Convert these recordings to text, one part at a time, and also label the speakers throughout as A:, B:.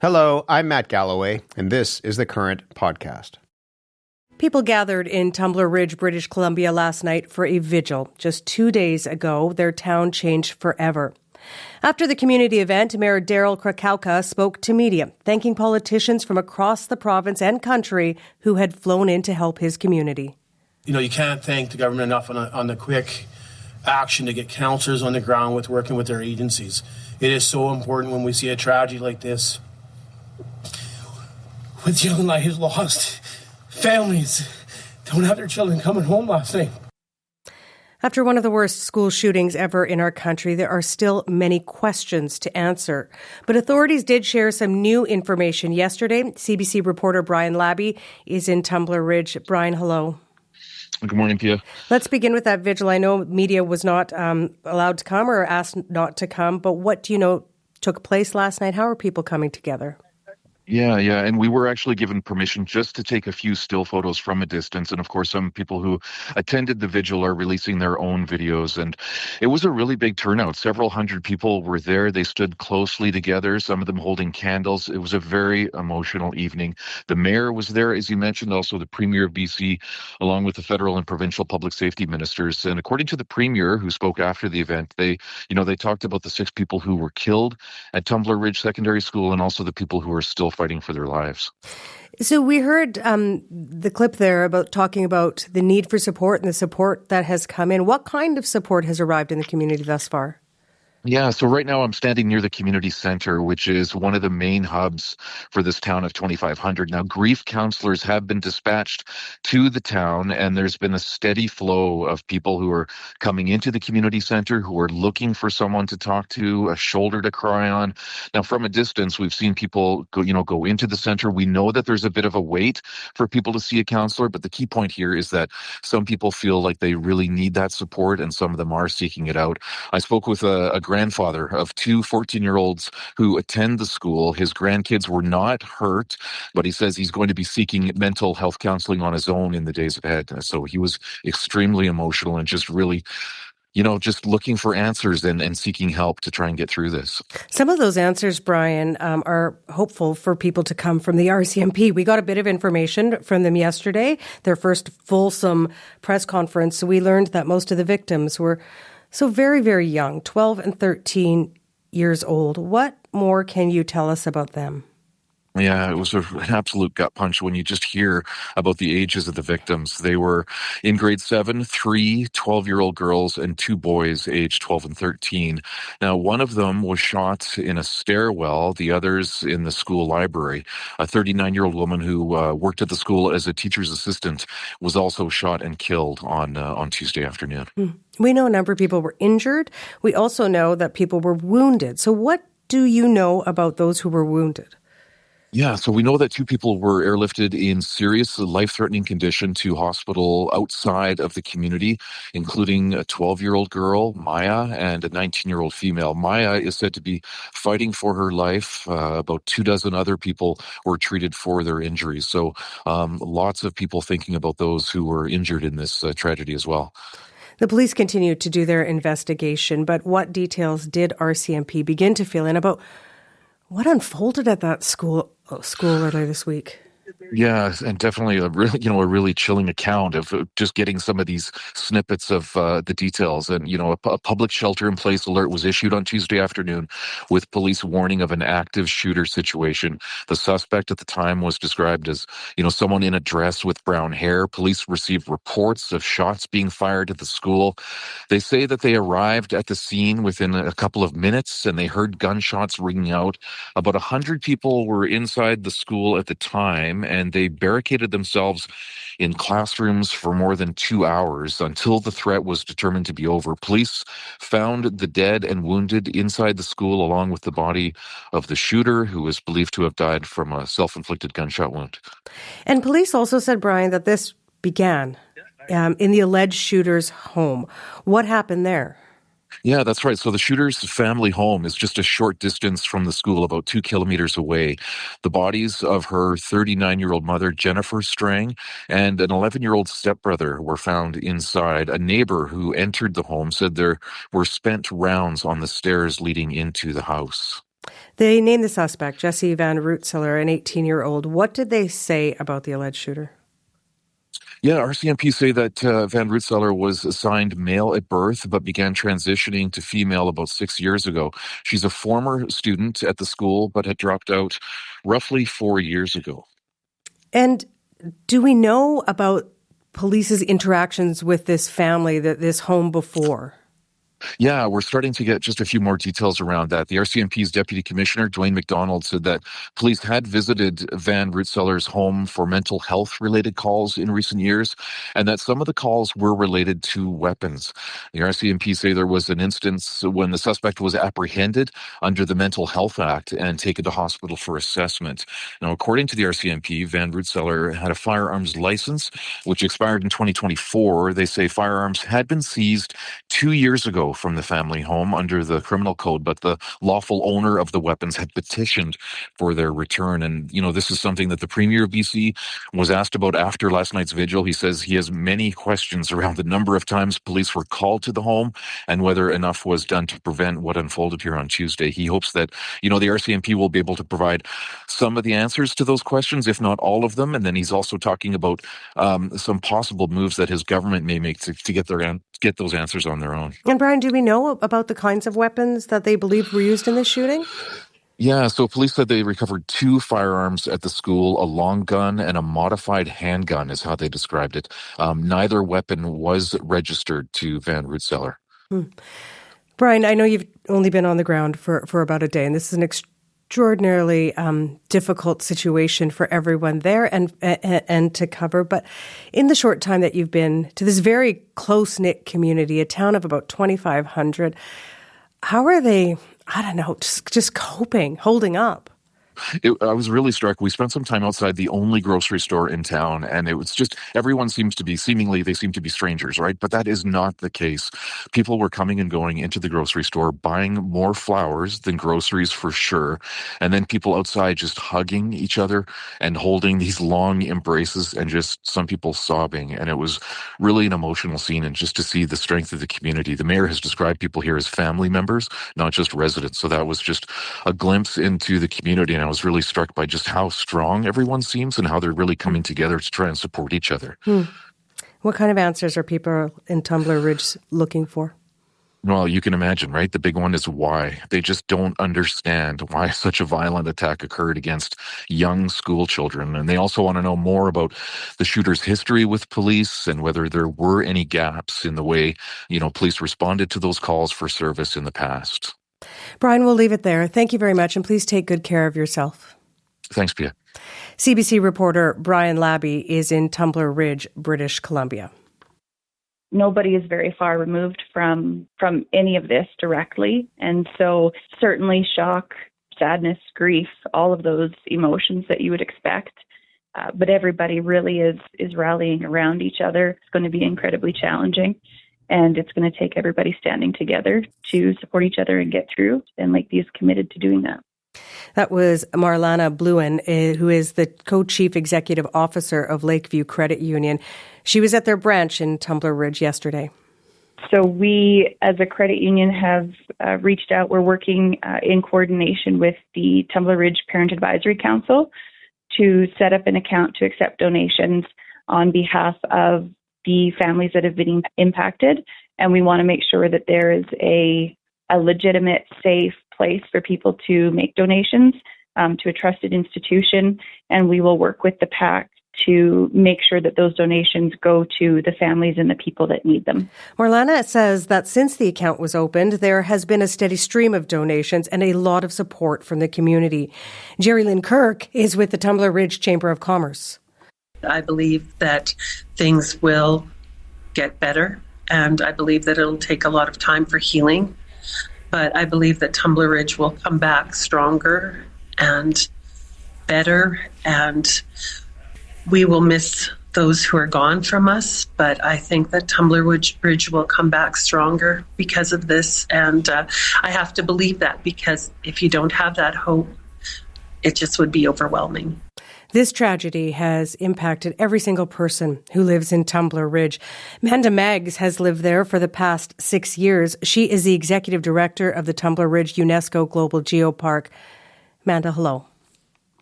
A: Hello, I'm Matt Galloway, and this is the Current Podcast.
B: People gathered in Tumbler Ridge, British Columbia last night for a vigil. Just 2 days ago, their town changed forever. After the community event, Mayor Daryl Krakauka spoke to media, thanking politicians from across the province and country who had flown in to help his community.
C: You can't thank the government enough on the quick action to get councillors on the ground working with their agencies. It is so important when we see a tragedy like this, with young lives lost, families don't have their children coming home last night.
B: After one of the worst school shootings ever in our country, there are still many questions to answer. But authorities did share some new information yesterday. CBC reporter Brian Labby is in Tumbler Ridge. Brian, hello.
D: Good morning, Pia.
B: Let's begin with that vigil. I know media was not allowed to come or asked not to come, but what do you know took place last night? How are people coming together?
D: Yeah. And we were actually given permission just to take a few still photos from a distance. And of course, some people who attended the vigil are releasing their own videos. And it was a really big turnout. Several hundred people were there. They stood closely together, some of them holding candles. It was a very emotional evening. The mayor was there, as you mentioned, also the Premier of BC, along with the federal and provincial public safety ministers. And according to the Premier, who spoke after the event, they talked about the 6 people who were killed at Tumbler Ridge Secondary School and also the people who are still fighting for their lives.
B: So we heard the clip there about talking about the need for support and the support that has come in. What kind of support has arrived in the community thus far?
D: Yeah, so right now I'm standing near the community center, which is one of the main hubs for this town of 2,500. Now, grief counselors have been dispatched to the town, and there's been a steady flow of people who are coming into the community center, who are looking for someone to talk to, a shoulder to cry on. Now, from a distance, we've seen people go into the center. We know that there's a bit of a wait for people to see a counselor, but the key point here is that some people feel like they really need that support, and some of them are seeking it out. I spoke with a grandfather of 2 14-year-olds who attend the school. His grandkids were not hurt, but he says he's going to be seeking mental health counseling on his own in the days ahead. So he was extremely emotional and just really, just looking for answers and seeking help to try and get through this.
B: Some of those answers, Brian, are hopeful for people to come from the RCMP. We got a bit of information from them yesterday, their first fulsome press conference. We learned that most of the victims were so very, very young, 12 and 13 years old. What more can you tell us about them?
D: Yeah, it was an absolute gut punch when you just hear about the ages of the victims. They were in grade 7, 3 12-year-old girls and 2 boys aged 12 and 13. Now, one of them was shot in a stairwell, the others in the school library. A 39-year-old woman who worked at the school as a teacher's assistant was also shot and killed on Tuesday afternoon.
B: We know a number of people were injured. We also know that people were wounded. So what do you know about those who were wounded?
D: Yeah, so we know that 2 people were airlifted in serious life-threatening condition to hospital outside of the community, including a 12-year-old girl, Maya, and a 19-year-old female. Maya is said to be fighting for her life. About 24 other people were treated for their injuries. So lots of people thinking about those who were injured in this tragedy as well.
B: The police continued to do their investigation, but what details did RCMP begin to fill in about what unfolded at that school earlier this week?
D: Yeah, and definitely a really chilling account of just getting some of these snippets of the details. And, a public shelter-in-place alert was issued on Tuesday afternoon with police warning of an active shooter situation. The suspect at the time was described as, someone in a dress with brown hair. Police received reports of shots being fired at the school. They say that they arrived at the scene within a couple of minutes and they heard gunshots ringing out. About 100 people were inside the school at the time, and they barricaded themselves in classrooms for more than 2 hours until the threat was determined to be over. Police found the dead and wounded inside the school along with the body of the shooter, who was believed to have died from a self-inflicted gunshot wound.
B: And police also said, Brian, that this began in the alleged shooter's home. What happened there?
D: Yeah, that's right. So the shooter's family home is just a short distance from the school, about 2 kilometers away. The bodies of her 39-year-old mother, Jennifer Strang, and an 11-year-old stepbrother were found inside. A neighbor who entered the home said there were spent rounds on the stairs leading into the house.
B: They named the suspect, Jesse Van Rootseller, an 18-year-old. What did they say about the alleged shooter?
D: Yeah, RCMP say that Van Rootseller was assigned male at birth, but began transitioning to female about 6 years ago. She's a former student at the school, but had dropped out roughly 4 years ago.
B: And do we know about police's interactions with this family, this home before?
D: Yeah, we're starting to get just a few more details around that. The RCMP's Deputy Commissioner, Dwayne McDonald, said that police had visited Van Rootseller's home for mental health-related calls in recent years, and that some of the calls were related to weapons. The RCMP say there was an instance when the suspect was apprehended under the Mental Health Act and taken to hospital for assessment. Now, according to the RCMP, Van Rootseller had a firearms license, which expired in 2024. They say firearms had been seized 2 years ago from the family home under the criminal code, but the lawful owner of the weapons had petitioned for their return. And, this is something that the Premier of BC was asked about after last night's vigil. He says he has many questions around the number of times police were called to the home and whether enough was done to prevent what unfolded here on Tuesday. He hopes that, the RCMP will be able to provide some of the answers to those questions, if not all of them. And then he's also talking about some possible moves that his government may make to get those answers on their own.
B: And Brian, do we know about the kinds of weapons that they believe were used in this shooting?
D: Yeah, so police said they recovered 2 firearms at the school, a long gun and a modified handgun is how they described it. Neither weapon was registered to Van Rootseller.
B: Brian, I know you've only been on the ground for about a day, and this is an extraordinarily difficult situation for everyone there and to cover. But in the short time that you've been to this very close-knit community, a town of about 2,500, how are they, just coping, holding up?
D: I was really struck. We spent some time outside the only grocery store in town, and it was just, everyone seems to be, they seem to be strangers, right? But that is not the case. People were coming and going into the grocery store, buying more flowers than groceries for sure. And then people outside just hugging each other and holding these long embraces and just some people sobbing. And it was really an emotional scene. And just to see the strength of the community, the mayor has described people here as family members, not just residents. So that was just a glimpse into the community. And I was really struck by just how strong everyone seems and how they're really coming together to try and support each other.
B: What kind of answers are people in Tumbler Ridge looking for?
D: Well, you can imagine, right? The big one is why. They just don't understand why such a violent attack occurred against young school children. And they also want to know more about the shooter's history with police and whether there were any gaps in the way, police responded to those calls for service in the past.
B: Brian, we'll leave it there. Thank you very much, and please take good care of yourself.
D: Thanks, Pia.
B: CBC reporter Brian Labby is in Tumbler Ridge, British Columbia.
E: Nobody is very far removed from any of this directly, and so certainly shock, sadness, grief, all of those emotions that you would expect. But everybody really is rallying around each other. It's going to be incredibly challenging. And it's going to take everybody standing together to support each other and get through. And Lakeview is committed to doing that.
B: That was Marlana Bluen, who is the co-chief executive officer of Lakeview Credit Union. She was at their branch in Tumbler Ridge yesterday.
E: So we, as a credit union, have reached out. We're working in coordination with the Tumbler Ridge Parent Advisory Council to set up an account to accept donations on behalf of the families that have been impacted. And we want to make sure that there is a legitimate, safe place for people to make donations to a trusted institution. And we will work with the PAC to make sure that those donations go to the families and the people that need them.
B: Marlana says that since the account was opened, there has been a steady stream of donations and a lot of support from the community. Jerry Lynn Kirk is with the Tumbler Ridge Chamber of Commerce.
F: I believe that things will get better, and I believe that it'll take a lot of time for healing. But I believe that Tumbler Ridge will come back stronger and better, and we will miss those who are gone from us. But I think that Tumbler Ridge will come back stronger because of this, and I have to believe that, because if you don't have that hope, it just would be overwhelming.
B: This tragedy has impacted every single person who lives in Tumbler Ridge. Amanda Meggs has lived there for the past 6 years. She is the executive director of the Tumbler Ridge UNESCO Global Geopark. Amanda, hello.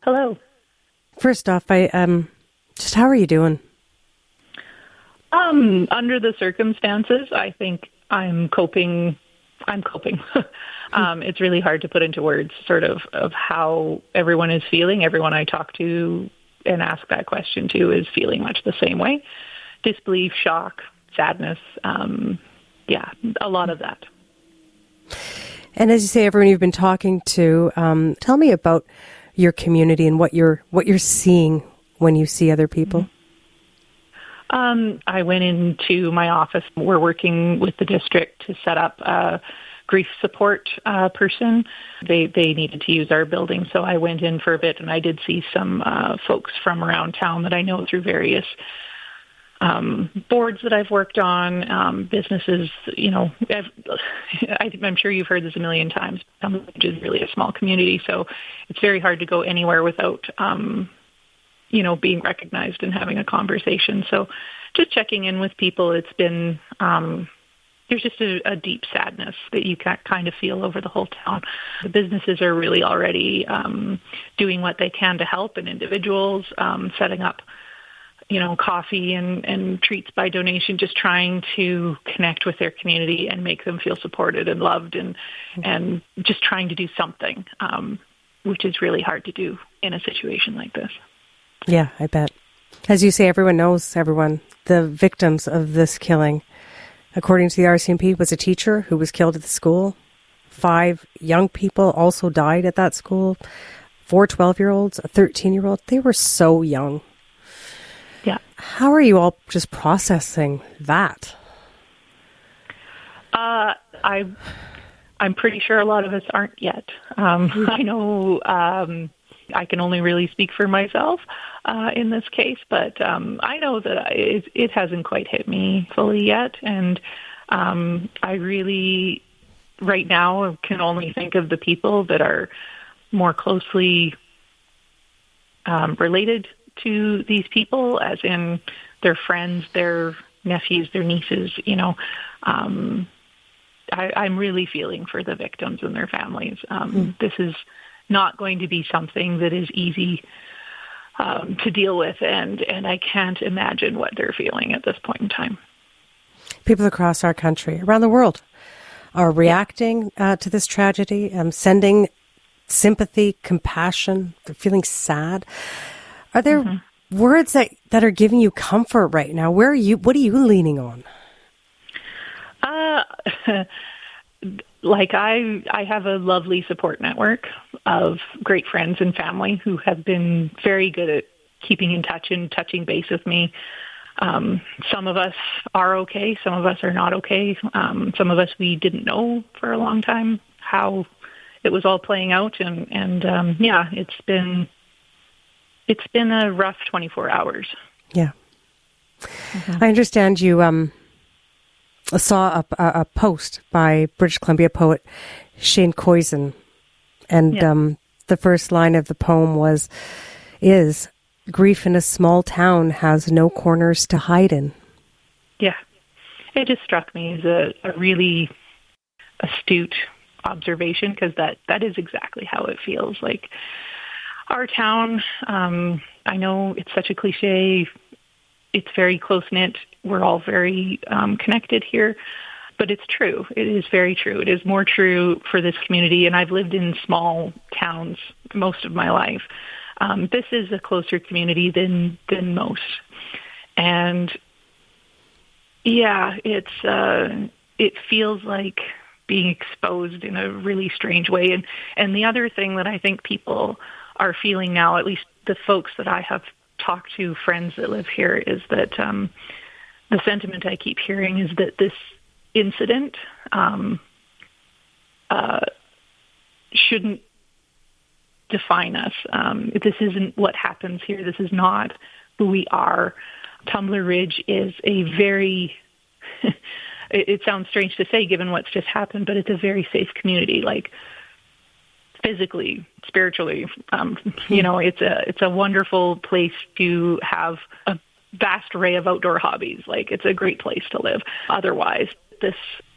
G: Hello.
B: First off, just how are you doing?
G: Under the circumstances, I think I'm coping. It's really hard to put into words sort of how everyone is feeling. Everyone I talk to and ask that question to is feeling much the same way. Disbelief, shock, sadness, a lot of that.
B: And as you say, everyone you've been talking to, tell me about your community and what you're seeing when you see other people.
G: I went into my office. We're working with the district to set up a grief support person. They needed to use our building, so I went in for a bit, and I did see some folks from around town that I know through various boards that I've worked on, businesses. I'm sure you've heard this a million times. Tumbler Ridge is really a small community, so it's very hard to go anywhere without being recognized and having a conversation. So just checking in with people, it's been, there's just a deep sadness that you can kind of feel over the whole town. The businesses are really already doing what they can to help, and individuals setting up, coffee and treats by donation, just trying to connect with their community and make them feel supported and loved, and just trying to do something, which is really hard to do in a situation like this.
B: Yeah, I bet. As you say, everyone knows everyone. The victims of this killing, according to the RCMP, was a teacher who was killed at the school. 5 young people also died at that school. 4 12-year-olds, a 13-year-old. They were so young.
G: Yeah.
B: How are you all just processing that?
G: I'm pretty sure a lot of us aren't yet. I know I can only really speak for myself in this case, but I know that it hasn't quite hit me fully yet, and I really, right now, can only think of the people that are more closely related to these people, as in their friends, their nephews, their nieces. I'm really feeling for the victims and their families. This is not going to be something that is easy to deal with, and I can't imagine what they're feeling at this point in time.
B: People across our country, around the world, are reacting to this tragedy, sending sympathy, compassion. They're feeling sad. Are there words that are giving you comfort right now? What are you leaning on? I have a lovely support network of great friends and family who have been very good at keeping in touch and touching base with me. Some of us are okay. Some of us are not okay. Some of us, we didn't know for a long time how it was all playing out. And it's been a rough 24 hours. Yeah. I understand you saw a post by British Columbia poet Shane Coyson, and the first line of the poem is grief in a small town has no corners to hide in.
G: Yeah, it just struck me as a really astute observation, because that is exactly how it feels. Like our town, I know it's such a cliche, it's very close-knit, we're all very connected here, but it's true. It is very true. It is more true for this community, and I've lived in small towns most of my life. This is a closer community than most. And yeah, it feels like being exposed in a really strange way. And the other thing that I think people are feeling now, at least the folks that I have talked to, friends that live here, is that the sentiment I keep hearing is that this incident shouldn't define us. This isn't what happens here. This is not who we are. Tumbler Ridge is a very, it sounds strange to say given what's just happened, but it's a very safe community. Like physically, spiritually. It's a wonderful place to have a vast array of outdoor hobbies. Like, it's a great place to live. Otherwise, this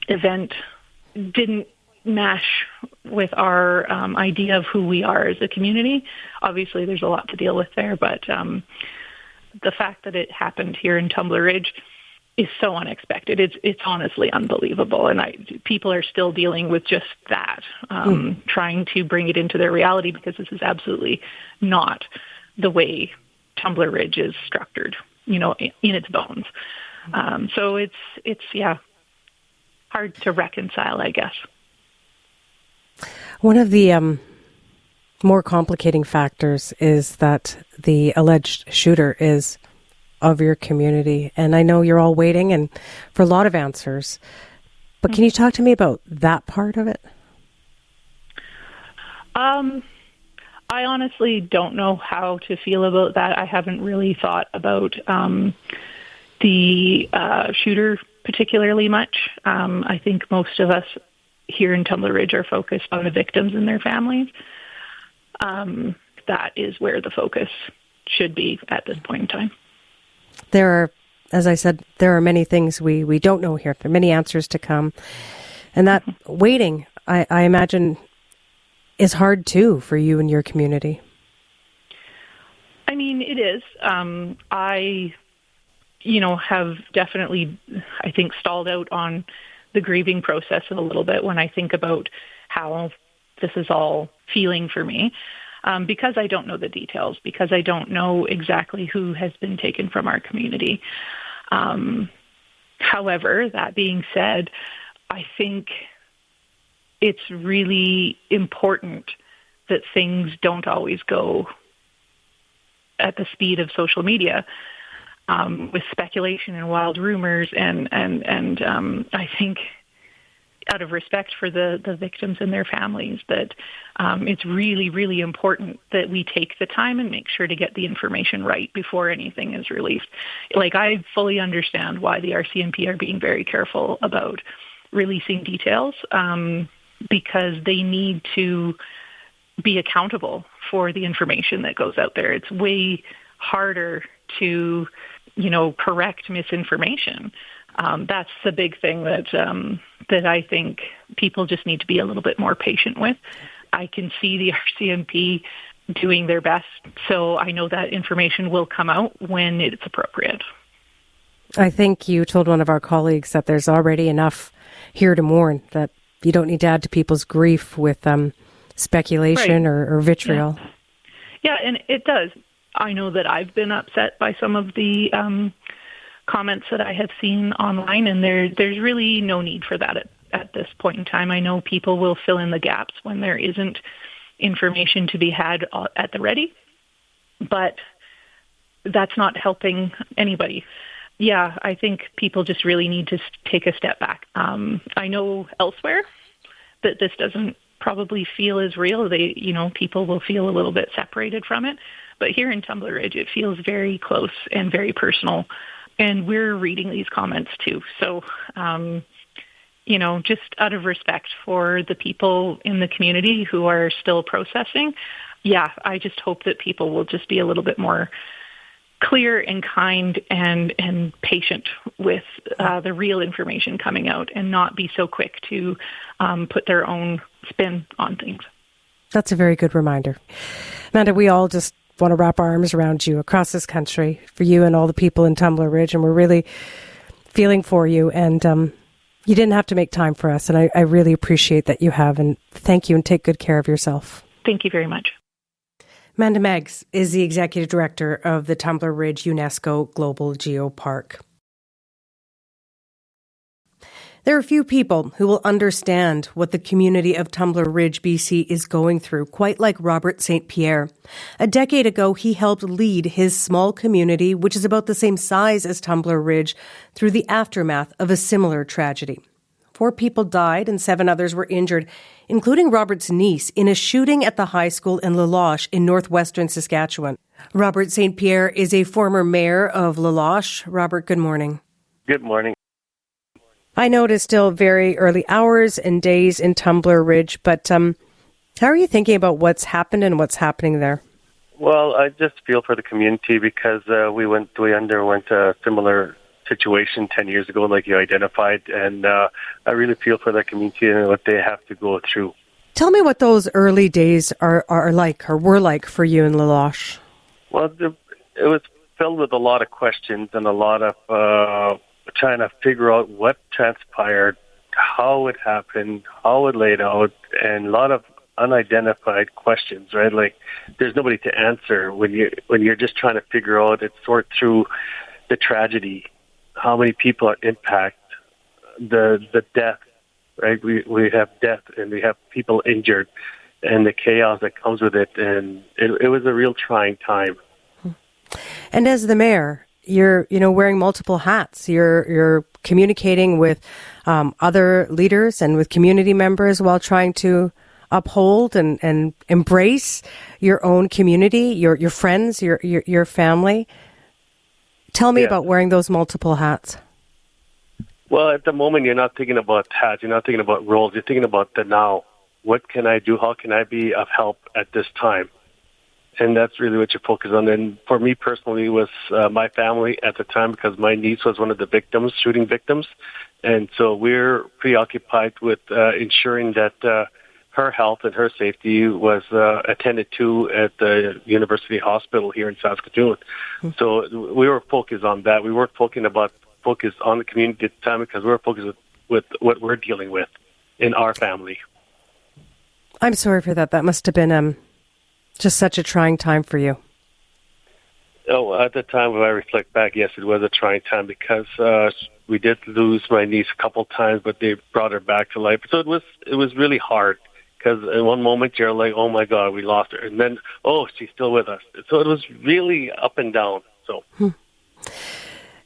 G: event didn't mesh with our idea of who we are as a community. Obviously, there's a lot to deal with there, but the fact that it happened here in Tumbler Ridge is so unexpected. It's honestly unbelievable, and people are still dealing with just that, trying to bring it into their reality, because this is absolutely not the way Tumbler Ridge is structured, in its bones. So it's hard to reconcile, I guess.
B: One of the more complicating factors is that the alleged shooter is of your community. And I know you're all waiting and for a lot of answers. But can you talk to me about that part of it?
G: I honestly don't know how to feel about that. I haven't really thought about the shooter particularly much. I think most of us here in Tumbler Ridge are focused on the victims and their families. That is where the focus should be at this point in time.
B: There are, as I said, there are many things we don't know here. There are many answers to come. And that waiting, I imagine, is hard too for you and your community.
G: I mean, it is. I have definitely, I think, stalled out on the grieving process a little bit when I think about how this is all feeling for me, because I don't know the details, because I don't know exactly who has been taken from our community. However, that being said, I think it's really important that things don't always go at the speed of social media, with speculation and wild rumors, and I think, out of respect for the victims and their families, that it's really, really important that we take the time and make sure to get the information right before anything is released. Like, I fully understand why the RCMP are being very careful about releasing details, because they need to be accountable for the information that goes out there. It's way harder to, correct misinformation. That's the big thing that I think people just need to be a little bit more patient with. I can see the RCMP doing their best, so I know that information will come out when it's appropriate.
B: I think you told one of our colleagues that there's already enough here to mourn, that you don't need to add to people's grief with speculation, right, or vitriol.
G: Yeah, and it does. I know that I've been upset by some of the comments that I have seen online, and there's really no need for that at this point in time. I know people will fill in the gaps when there isn't information to be had at the ready, but that's not helping anybody. Yeah, I think people just really need to take a step back. I know elsewhere that this doesn't probably feel as real. People will feel a little bit separated from it. But here in Tumbler Ridge, it feels very close and very personal. And we're reading these comments too. So, just out of respect for the people in the community who are still processing, I just hope that people will just be a little bit more clear and kind and patient with the real information coming out, and not be so quick to put their own spin on things.
B: That's a very good reminder. Amanda, we all just want to wrap our arms around you across this country for you and all the people in Tumbler Ridge, and we're really feeling for you. And you didn't have to make time for us, and I really appreciate that you have, and thank you, and take good care of yourself.
G: Thank you very much.
B: Amanda Meggs is the Executive Director of the Tumbler Ridge UNESCO Global Geopark. There are few people who will understand what the community of Tumbler Ridge, BC is going through, quite like Robert St. Pierre. A decade ago, he helped lead his small community, which is about the same size as Tumbler Ridge, through the aftermath of a similar tragedy. 4 people died and 7 others were injured, including Robert's niece, in a shooting at the high school in La Loche in northwestern Saskatchewan. Robert St. Pierre is a former mayor of La Loche. Robert, good morning.
H: Good morning.
B: I know it is still very early hours and days in Tumbler Ridge, but How are you thinking about what's happened and what's happening there?
H: Well, I just feel for the community because we underwent a similar situation 10 years ago, like you identified, and I really feel for that community and what they have to go through.
B: Tell me what those early days are like, or were like for you in La Loche.
H: Well, it was filled with a lot of questions and a lot of trying to figure out what transpired, how it happened, how it laid out, and a lot of unidentified questions, right? Like, there's nobody to answer when you're just trying to figure out and sort through the tragedy, how many people are impacted, the death, right? We have death and we have people injured, and the chaos that comes with it, and it was a real trying time.
B: And as the mayor, you're wearing multiple hats. You're communicating with other leaders and with community members while trying to uphold and embrace your own community, your friends, your family. Tell me about wearing those multiple hats.
H: Well, at the moment, you're not thinking about hats. You're not thinking about roles. You're thinking about the now. What can I do? How can I be of help at this time? And that's really what you focus on. And for me personally, it was my family at the time, because my niece was one of the victims, shooting victims. And so we're preoccupied with ensuring that her health and her safety was attended to at the University Hospital here in Saskatoon. Mm-hmm. So we were focused on that. We weren't focused on the community at the time, because we were focused with what we're dealing with in our family.
B: I'm sorry for that. That must have been just such a trying time for you.
H: Oh, at the time, when I reflect back, yes, it was a trying time, because we did lose my niece a couple times, but they brought her back to life. So it was really hard, because in one moment you're like, oh my God, we lost her, and then, oh, she's still with us. So it was really up and down. So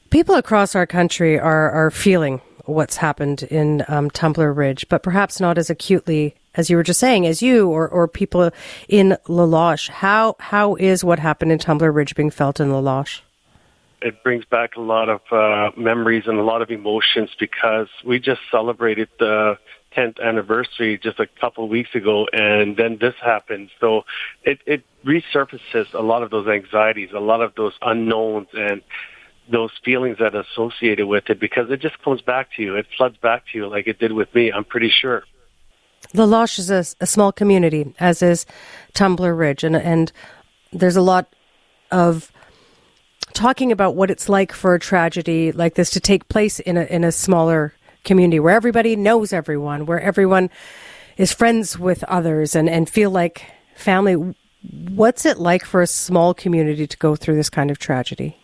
B: people across our country are feeling what's happened in Tumbler Ridge, but perhaps not as acutely as you were just saying, as you or people in La Loche. How is what happened in Tumbler Ridge being felt in La Loche?
H: It brings back a lot of memories and a lot of emotions, because we just celebrated the 10th anniversary just a couple of weeks ago, and then this happened. So it resurfaces a lot of those anxieties, a lot of those unknowns, and those feelings that are associated with it, because it just comes back to you. It floods back to you like it did with me, I'm pretty sure.
B: La Loche is a small community, as is Tumbler Ridge, and there's a lot of talking about what it's like for a tragedy like this to take place in a smaller community where everybody knows everyone, where everyone is friends with others and feel like family. What's it like for a small community to go through this kind of tragedy?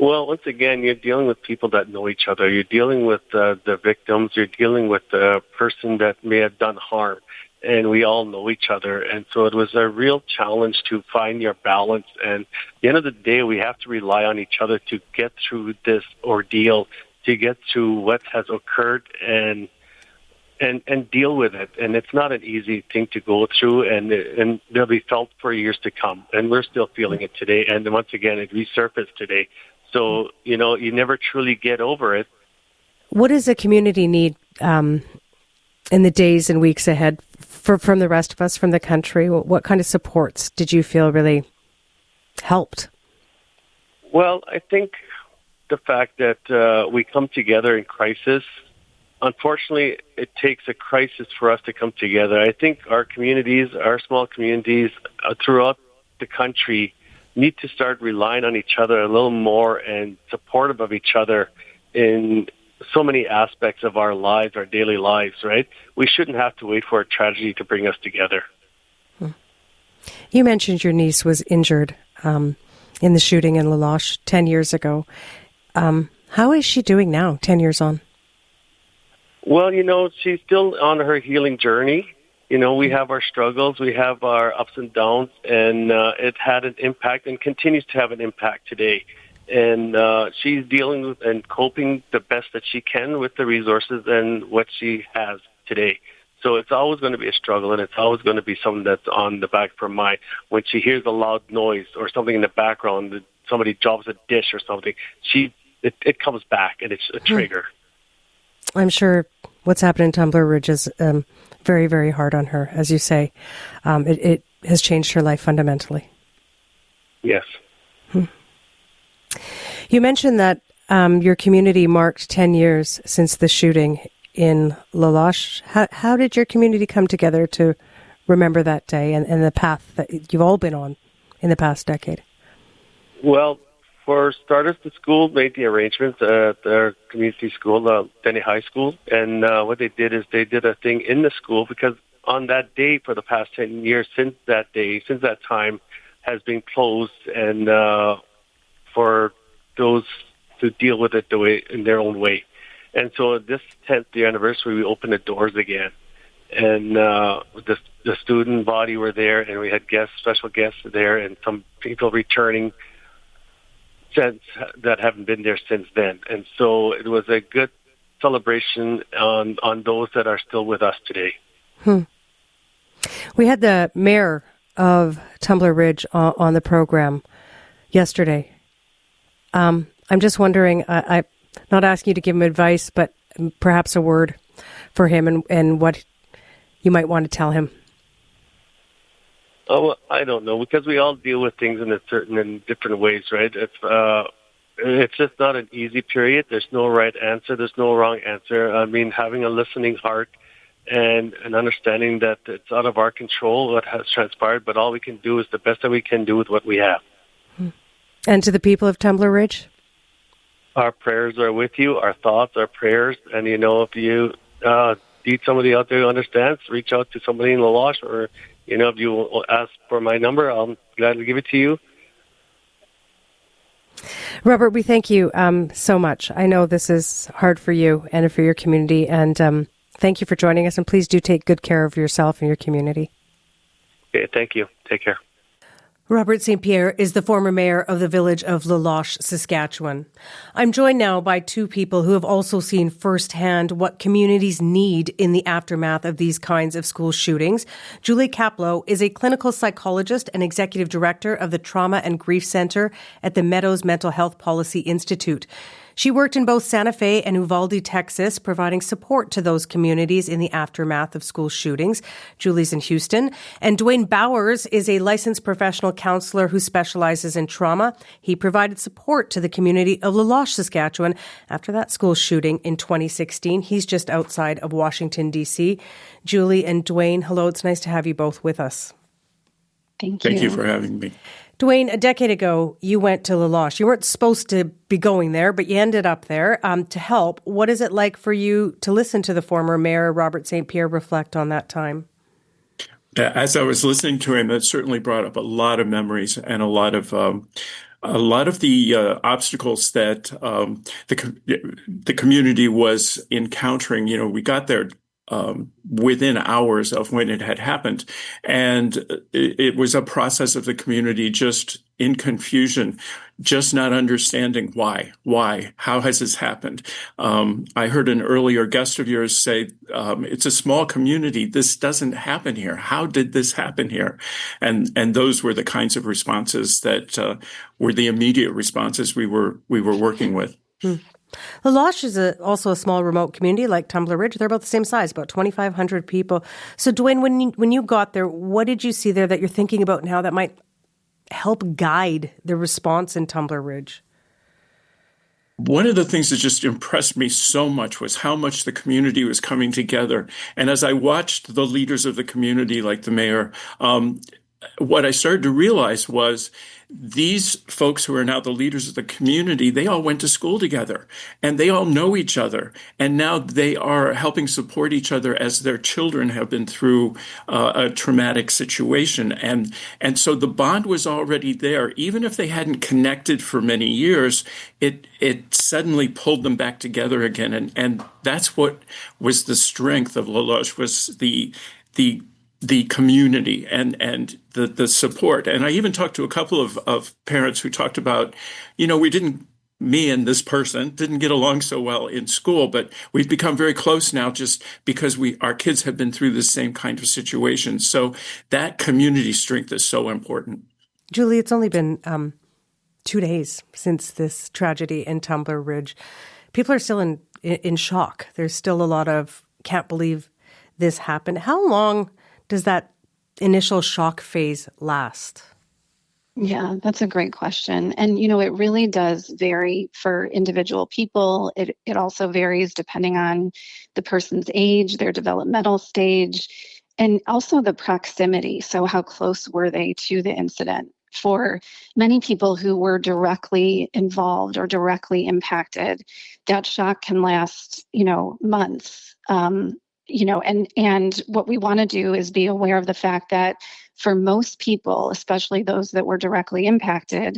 H: Well, once again, you're dealing with people that know each other. You're dealing with the victims. You're dealing with the person that may have done harm. And we all know each other. And so it was a real challenge to find your balance. And at the end of the day, we have to rely on each other to get through this ordeal, to get through what has occurred and deal with it. And it's not an easy thing to go through, and they'll be felt for years to come. And we're still feeling it today. And once again, it resurfaced today. So, you never truly get over it.
B: What does the community need in the days and weeks ahead from the rest of us, from the country? What kind of supports did you feel really helped?
H: Well, I think the fact that we come together in crisis, unfortunately, it takes a crisis for us to come together. I think our communities, our small communities throughout the country, need to start relying on each other a little more and supportive of each other in so many aspects of our lives, our daily lives, right? We shouldn't have to wait for a tragedy to bring us together.
B: You mentioned your niece was injured in the shooting in La Loche 10 years ago. How is she doing now, 10 years on?
H: Well, she's still on her healing journey. We have our struggles, we have our ups and downs, and it had an impact and continues to have an impact today. And she's dealing with and coping the best that she can with the resources and what she has today. So it's always going to be a struggle, and it's always going to be something that's on the back of her mind. When she hears a loud noise or something in the background, that somebody drops a dish or something, it comes back, and it's a trigger.
B: I'm sure what's happened in Tumbler Ridge is very, very hard on her, as you say. It has changed her life fundamentally.
H: Yes.
B: You mentioned that your community marked 10 years since the shooting in La Loche. How did your community come together to remember that day and the path that you've all been on in the past decade?
H: Well, for starters, the school made the arrangements at their community school, Denny High School. And what they did is they did a thing in the school because on that day for the past 10 years, since that time, has been closed and for those to deal with it in their own way. And so this 10th year anniversary, we opened the doors again. And the student body were there, and we had special guests there, and some people returning since that haven't been there since then. And so it was a good celebration on those that are still with us today.
B: We had the mayor of Tumbler Ridge on the program yesterday. I'm just wondering, I'm not asking you to give him advice, but perhaps a word for him and what you might want to tell him.
H: Oh, I don't know, because we all deal with things in different ways, right? It's just not an easy period. There's no right answer. There's no wrong answer. I mean, having a listening heart and an understanding that it's out of our control what has transpired, but all we can do is the best that we can do with what we have.
B: And to the people of Tumbler Ridge?
H: Our prayers are with you, our thoughts, our prayers, and if you need somebody out there who understands, reach out to somebody in La Loche, or if you ask for my number, I'll gladly give it to you.
B: Robert, we thank you so much. I know this is hard for you and for your community, and thank you for joining us, and please do take good care of yourself and your community.
H: Okay, thank you. Take care.
B: Robert St. Pierre is the former mayor of the village of La Loche, Saskatchewan. I'm joined now by two people who have also seen firsthand what communities need in the aftermath of these kinds of school shootings. Julie Kaplow is a clinical psychologist and executive director of the Trauma and Grief Center at the Meadows Mental Health Policy Institute. She worked in both Santa Fe and Uvalde, Texas, providing support to those communities in the aftermath of school shootings. Julie's in Houston. And Dwayne Bowers is a licensed professional counselor who specializes in trauma. He provided support to the community of La Loche, Saskatchewan, after that school shooting in 2016. He's just outside of Washington, D.C. Julie and Dwayne, hello. It's nice to have you both with us.
I: Thank you.
J: Thank you for having me.
B: Dwayne, a decade ago, you went to La Loche. You weren't supposed to be going there, but you ended up there to help. What is it like for you to listen to the former mayor, Robert St. Pierre, reflect on that time?
J: As I was listening to him, it certainly brought up a lot of memories and a lot of the obstacles that the community was encountering. We got there within hours of when it had happened. And it was a process of the community just in confusion, just not understanding why, how has this happened? I heard an earlier guest of yours say, it's a small community. This doesn't happen here. How did this happen here? And those were the kinds of responses that were the immediate responses we were working with.
B: La Loche is also a small remote community like Tumbler Ridge. They're about the same size, about 2,500 people. So, Dwayne, when you got there, what did you see there that you're thinking about and how that might help guide the response in Tumbler Ridge?
J: One of the things that just impressed me so much was how much the community was coming together. And as I watched the leaders of the community, like the mayor, what I started to realize was these folks who are now the leaders of the community, they all went to school together and they all know each other. And now they are helping support each other as their children have been through a traumatic situation. And so the bond was already there. Even if they hadn't connected for many years, it suddenly pulled them back together again. And that's what was the strength of La Loche, was the community and the support. And I even talked to a couple of parents who talked about, me and this person didn't get along so well in school, but we've become very close now just because our kids have been through the same kind of situation. So that community strength is so important.
B: Julie, it's only been 2 days since this tragedy in Tumbler Ridge. People are still in shock. There's still a lot of can't believe this happened. How long does that initial shock phase last?
I: Yeah, that's a great question. And, it really does vary for individual people. It also varies depending on the person's age, their developmental stage, and also the proximity. So how close were they to the incident? For many people who were directly involved or directly impacted, that shock can last, months. And what we want to do is be aware of the fact that for most people, especially those that were directly impacted,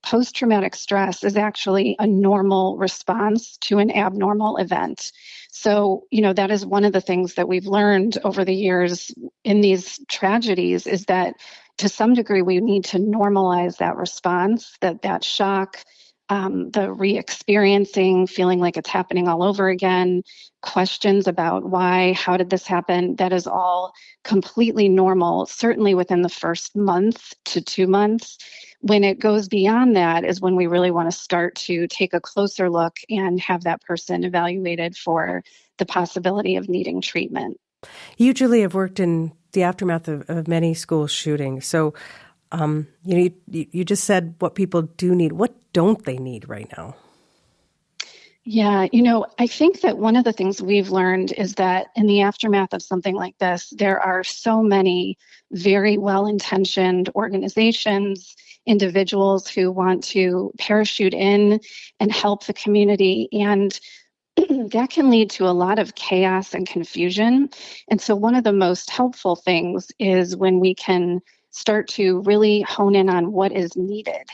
I: post-traumatic stress is actually a normal response to an abnormal event. So, that is one of the things that we've learned over the years in these tragedies is that to some degree, we need to normalize that response, that shock, the re-experiencing, feeling like it's happening all over again, questions about why, how did this happen? That is all completely normal, certainly within the first month to 2 months. When it goes beyond that is when we really want to start to take a closer look and have that person evaluated for the possibility of needing treatment.
B: You, Julie, have worked in the aftermath of many school shootings. So you just said what people do need. What don't they need right now?
I: Yeah, I think that one of the things we've learned is that in the aftermath of something like this, there are so many very well-intentioned organizations, individuals who want to parachute in and help the community. And that can lead to a lot of chaos and confusion. And so one of the most helpful things is when we can start to really hone in on what is needed.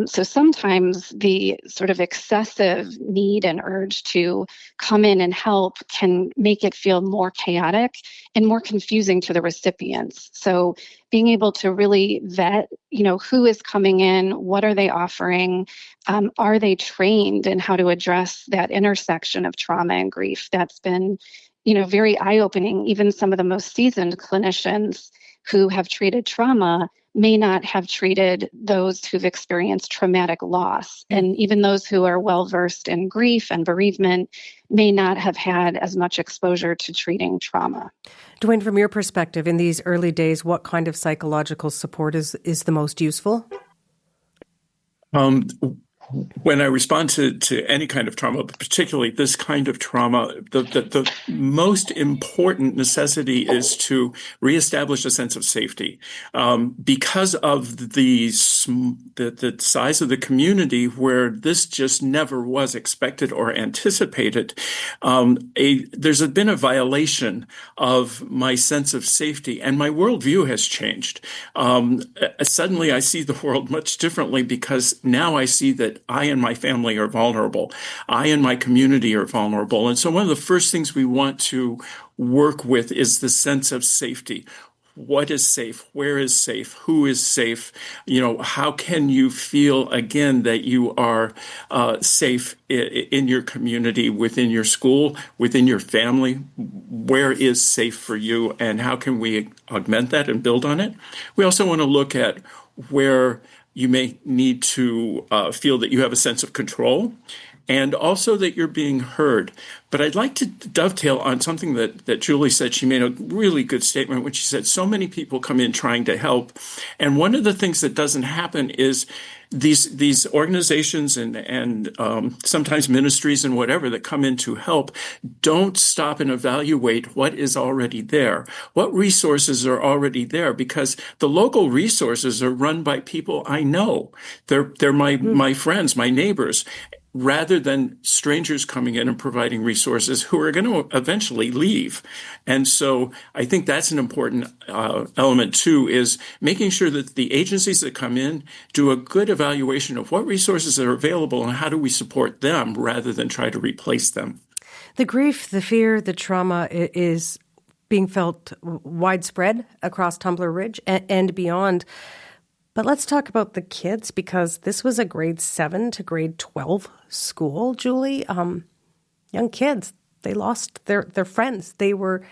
I: So sometimes the sort of excessive need and urge to come in and help can make it feel more chaotic and more confusing to the recipients. So being able to really vet, who is coming in, what are they offering, are they trained in how to address that intersection of trauma and grief? That's been, very eye-opening. Even some of the most seasoned clinicians who have treated trauma may not have treated those who've experienced traumatic loss. And even those who are well-versed in grief and bereavement may not have had as much exposure to treating trauma.
B: Dwayne, from your perspective, in these early days, what kind of psychological support is the most useful?
J: When I respond to any kind of trauma, but particularly this kind of trauma, the most important necessity is to reestablish a sense of safety. Because of the size of the community where this just never was expected or anticipated, there's been a violation of my sense of safety, and my worldview has changed. Suddenly I see the world much differently because now I see that I and my family are vulnerable. I and my community are vulnerable. And so one of the first things we want to work with is the sense of safety. What is safe? Where is safe? Who is safe? How can you feel again that you are safe in your community, within your school, within your family? Where is safe for you? And how can we augment that and build on it? We also want to look at where you may need to feel that you have a sense of control and also that you're being heard. But I'd like to dovetail on something that Julie said. She made a really good statement when she said so many people come in trying to help. And one of the things that doesn't happen is these organizations and sometimes ministries and whatever that come in to help don't stop and evaluate what is already there, what resources are already there, because the local resources are run by people I know. They're my friends, my neighbors, rather than strangers coming in and providing resources who are going to eventually leave. And so I think that's an important element too, is making sure that the agencies that come in do a good evaluation of what resources are available and how do we support them rather than try to replace them.
B: The grief, the fear, the trauma is being felt widespread across Tumbler Ridge and beyond. But let's talk about the kids, because this was a grade 7 to grade 12 school, Julie. Young kids, they lost their friends. They were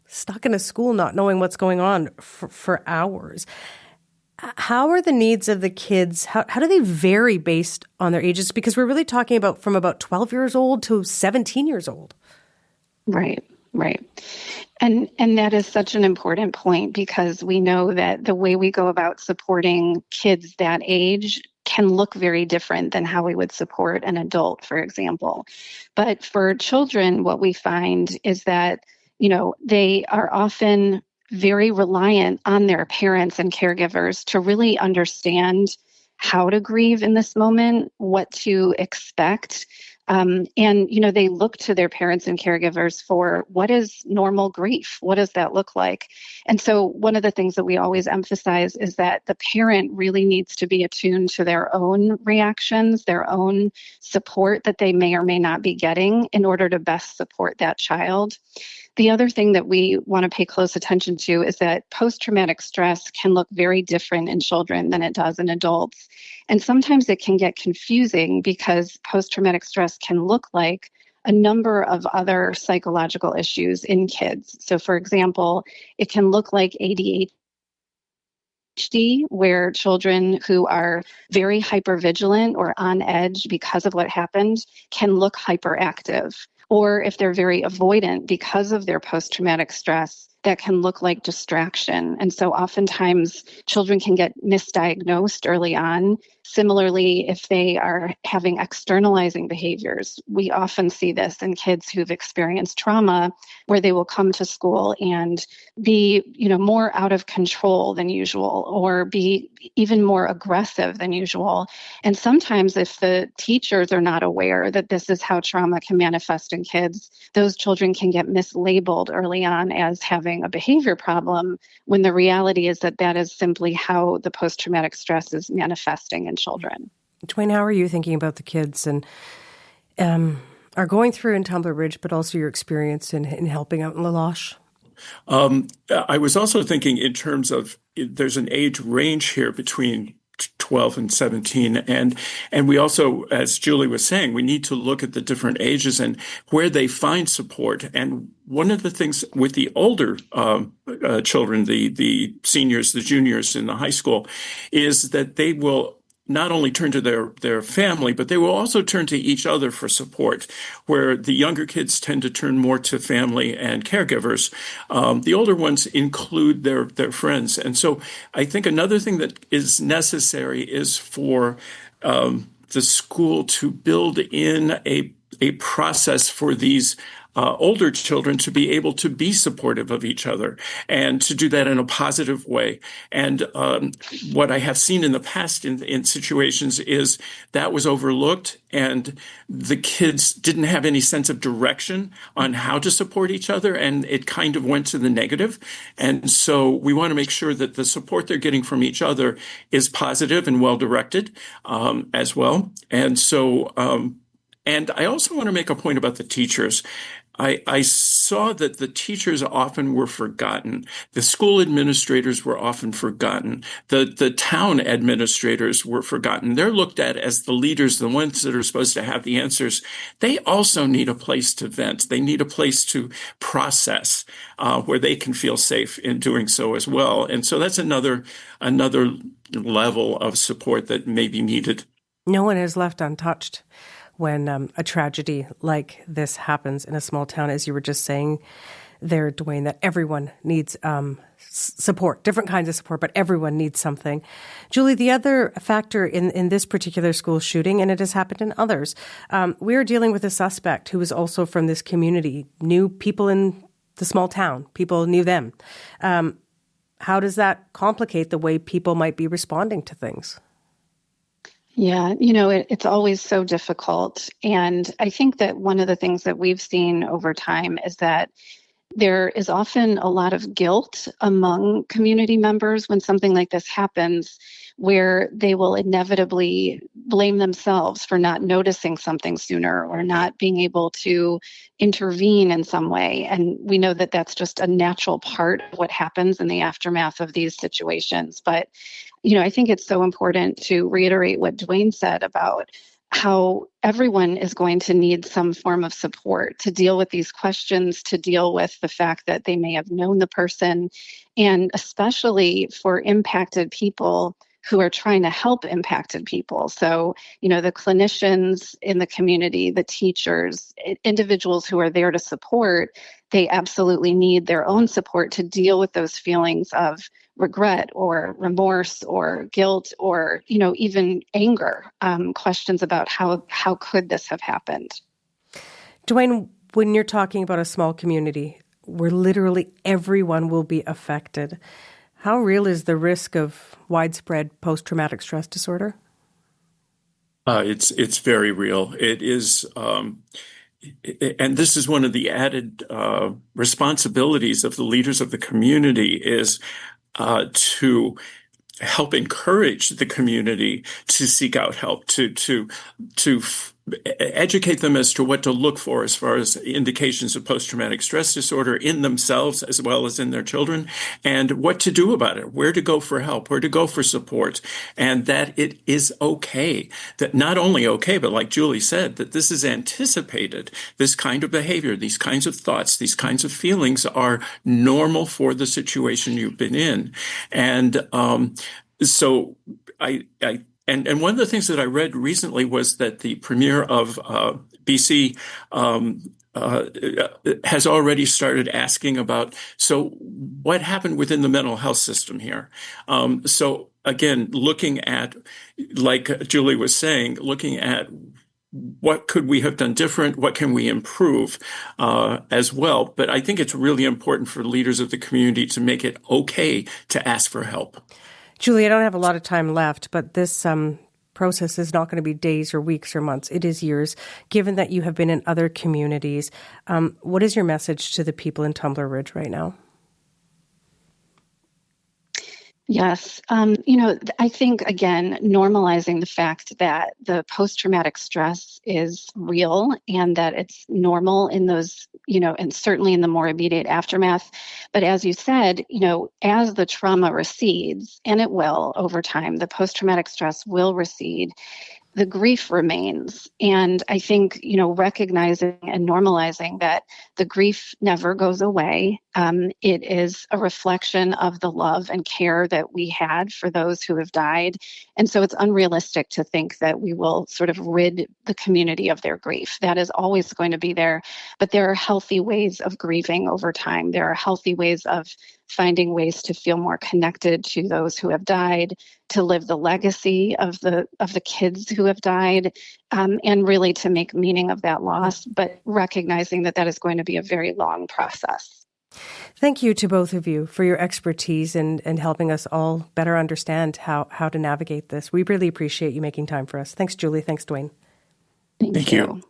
B: stuck in a school not knowing what's going on for hours. How are the needs of the kids, how do they vary based on their ages? Because we're really talking about from about 12 years old to 17 years old.
I: Right. Right. And that is such an important point, because we know that the way we go about supporting kids that age can look very different than how we would support an adult, for example. But for children, what we find is that, they are often very reliant on their parents and caregivers to really understand how to grieve in this moment, what to expect. And, they look to their parents and caregivers for what is normal grief? What does that look like? And so one of the things that we always emphasize is that the parent really needs to be attuned to their own reactions, their own support that they may or may not be getting in order to best support that child. The other thing that we want to pay close attention to is that post-traumatic stress can look very different in children than it does in adults. And sometimes it can get confusing because post-traumatic stress can look like a number of other psychological issues in kids. So, for example, it can look like ADHD, where children who are very hypervigilant or on edge because of what happened can look hyperactive. Or if they're very avoidant because of their post-traumatic stress, that can look like distraction. And so oftentimes children can get misdiagnosed early on. Similarly, if they are having externalizing behaviors, we often see this in kids who've experienced trauma, where they will come to school and be, more out of control than usual, or be even more aggressive than usual. And sometimes if the teachers are not aware that this is how trauma can manifest in kids, those children can get mislabeled early on as having a behavior problem, when the reality is that that is simply how the post-traumatic stress is manifesting in children.
B: Dwayne, how are you thinking about the kids and are going through in Tumbler Ridge, but also your experience in helping out in La Loche?
J: I was also thinking in terms of, there's an age range here between 12 and 17. And we also, as Julie was saying, we need to look at the different ages and where they find support. And one of the things with the older children, the seniors, the juniors in the high school, is that they will not only turn to their family, but they will also turn to each other for support, where the younger kids tend to turn more to family and caregivers. The older ones include their friends. And so I think another thing that is necessary is for the school to build in a process for these older children to be able to be supportive of each other and to do that in a positive way. And what I have seen in the past in situations is that was overlooked, and the kids didn't have any sense of direction on how to support each other, and it kind of went to the negative. And so we want to make sure that the support they're getting from each other is positive and well-directed as well. And so and I also want to make a point about the teachers. I saw that the teachers often were forgotten. The school administrators were often forgotten. The town administrators were forgotten. They're looked at as the leaders, the ones that are supposed to have the answers. They also need a place to vent. They need a place to process where they can feel safe in doing so as well. And so that's another level of support that may be needed.
B: No one is left untouched when a tragedy like this happens in a small town, as you were just saying there, Dwayne, that everyone needs support, different kinds of support, but everyone needs something. Julie, the other factor in this particular school shooting, and it has happened in others, we are dealing with a suspect who is also from this community, knew people in the small town, people knew them. How does that complicate the way people might be responding to things?
I: Yeah, it's always so difficult. And I think that one of the things that we've seen over time is that there is often a lot of guilt among community members when something like this happens, where they will inevitably blame themselves for not noticing something sooner or not being able to intervene in some way. And we know that that's just a natural part of what happens in the aftermath of these situations. But I think it's so important to reiterate what Dwayne said about how everyone is going to need some form of support to deal with these questions, to deal with the fact that they may have known the person, and especially for impacted people who are trying to help impacted people. So, the clinicians in the community, the teachers, individuals who are there to support, they absolutely need their own support to deal with those feelings of regret or remorse or guilt or, even anger, questions about how could this have happened.
B: Dwayne, when you're talking about a small community where literally everyone will be affected, how real is the risk of widespread post-traumatic stress disorder?
J: It's very real. It is, and this is one of the added responsibilities of the leaders of the community is to help encourage the community to seek out help, to educate them as to what to look for as far as indications of post-traumatic stress disorder in themselves as well as in their children, and what to do about it, where to go for help, where to go for support, and that it is okay. That not only okay, but like Julie said, that this is anticipated. This kind of behavior, these kinds of thoughts, these kinds of feelings are normal for the situation you've been in. And so And one of the things that I read recently was that the premier of BC has already started asking about, so what happened within the mental health system here? So again, looking at, like Julie was saying, looking at what could we have done different? What can we improve as well? But I think it's really important for leaders of the community to make it okay to ask for help.
B: Julie, I don't have a lot of time left, but this process is not going to be days or weeks or months. It is years. Given that you have been in other communities, what is your message to the people in Tumbler Ridge right now?
I: Yes. I think, again, normalizing the fact that the post-traumatic stress is real and that it's normal in those, and certainly in the more immediate aftermath. But as you said, as the trauma recedes, and it will over time, the post-traumatic stress will recede, the grief remains. And I think, recognizing and normalizing that the grief never goes away. It is a reflection of the love and care that we had for those who have died. And so it's unrealistic to think that we will sort of rid the community of their grief. That is always going to be there. But there are healthy ways of grieving over time. There are healthy ways of finding ways to feel more connected to those who have died, to live the legacy of the kids who have died, and really to make meaning of that loss, but recognizing that is going to be a very long process.
B: Thank you to both of you for your expertise and helping us all better understand how to navigate this. We really appreciate you making time for us. Thanks, Julie. Thanks, Dwayne.
I: Thank you.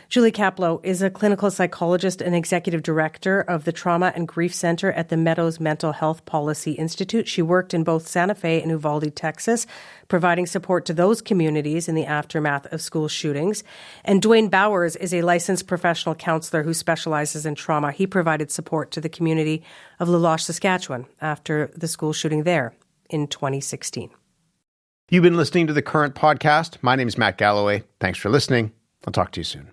B: Julie Kaplow is a clinical psychologist and executive director of the Trauma and Grief Center at the Meadows Mental Health Policy Institute. She worked in both Santa Fe and Uvalde, Texas, providing support to those communities in the aftermath of school shootings. And Dwayne Bowers is a licensed professional counselor who specializes in trauma. He provided support to the community of La Loche, Saskatchewan after the school shooting there in 2016.
A: You've been listening to The Current Podcast. My name is Matt Galloway. Thanks for listening. I'll talk to you soon.